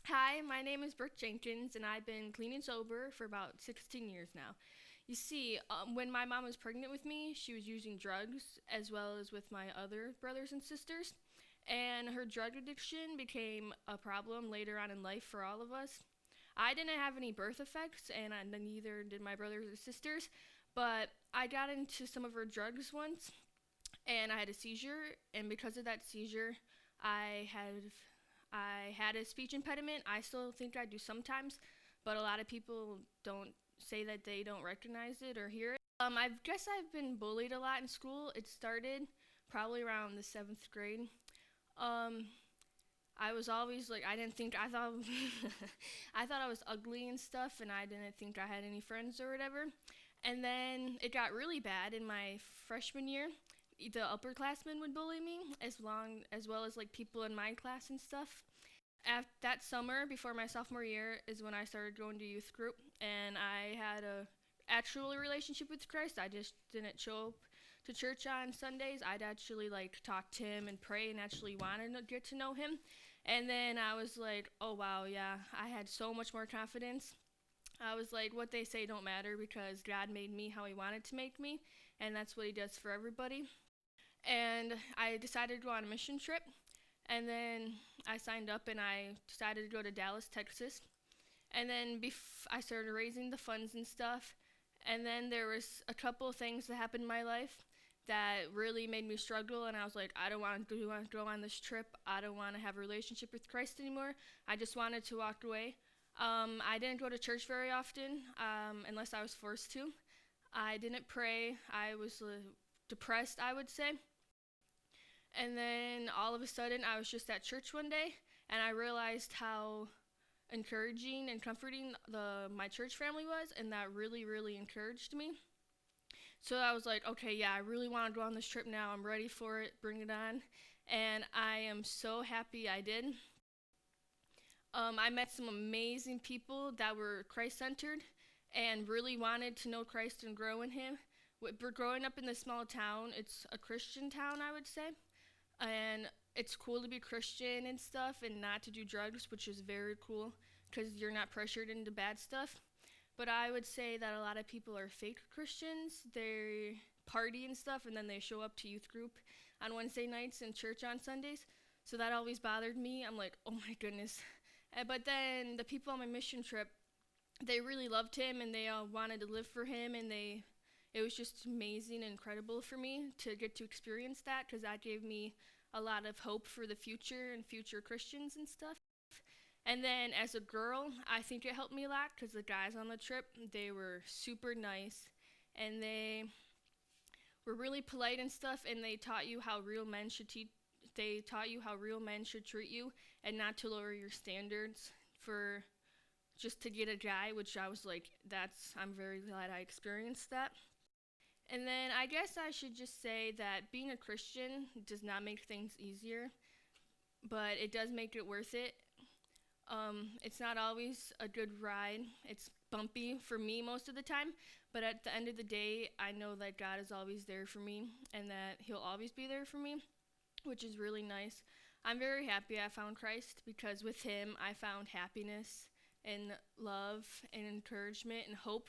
Hi, my name is Brooke Jenkins, and I've been clean and sober for about 16 years now. You see, when my mom was pregnant with me, she was using drugs as well as with my other brothers and sisters, and her drug addiction became a problem later on in life for all of us. I didn't have any birth effects, and neither did my brothers or sisters, but I got into some of her drugs once, and I had a seizure, and because of that seizure, I had I had a speech impediment. I still think I do sometimes, but a lot of people don't say that they don't recognize it or hear it. I guess I've been bullied a lot in school. It started probably around the 7th grade. Um, I was always like, I didn't think I thought I thought I was ugly and stuff, and I didn't think I had any friends or whatever. And then it got really bad in my freshman year. The upperclassmen would bully me as well as like people in my class and stuff. That summer before my sophomore year is when I started going to youth group, and I had a actual relationship with Christ. I just didn't show up to church on Sundays. I'd actually like talk to him and pray and actually wanted to get to know him. And then I was like, oh wow, yeah, I had so much more confidence. I was like, what they say don't matter because God made me how he wanted to make me, and that's what he does for everybody. And I decided to go on a mission trip, and then I signed up and I decided to go to Dallas, Texas. And then I started raising the funds and stuff. And then there was a couple of things that happened in my life that really made me struggle. And I was like, I don't want to go on this trip. I don't want to have a relationship with Christ anymore. I just wanted to walk away. I didn't go to church very often unless I was forced to. I didn't pray. I was depressed, I would say. And then all of a sudden, I was just at church one day, and I realized how encouraging and comforting my church family was, and that really, really encouraged me. So I was like, okay, yeah, I really want to go on this trip now. I'm ready for it. Bring it on. And I am so happy I did. I met some amazing people that were Christ centered and really wanted to know Christ and grow in Him. Growing up in this small town, it's a Christian town, I would say. And it's cool to be Christian and stuff and not to do drugs, which is very cool because you're not pressured into bad stuff. But I would say that a lot of people are fake Christians. They party and stuff, and then they show up to youth group on Wednesday nights and church on Sundays. So that always bothered me. I'm like, oh my goodness. But then the people on my mission trip, they really loved him and they all wanted to live for him, and it was just amazing and incredible for me to get to experience that because that gave me a lot of hope for the future and future Christians and stuff. And then as a girl, I think it helped me a lot because the guys on the trip, they were super nice and they were really polite and stuff, and they taught you how real men should they taught you how real men should treat you and not to lower your standards for just to get a guy, which I was like, I'm very glad I experienced that. And then I guess I should just say that being a Christian does not make things easier, but it does make it worth it. It's not always a good ride. It's bumpy for me most of the time, but at the end of the day, I know that God is always there for me and that He'll always be there for me, which is really nice. I'm very happy I found Christ because with Him, I found happiness and love and encouragement and hope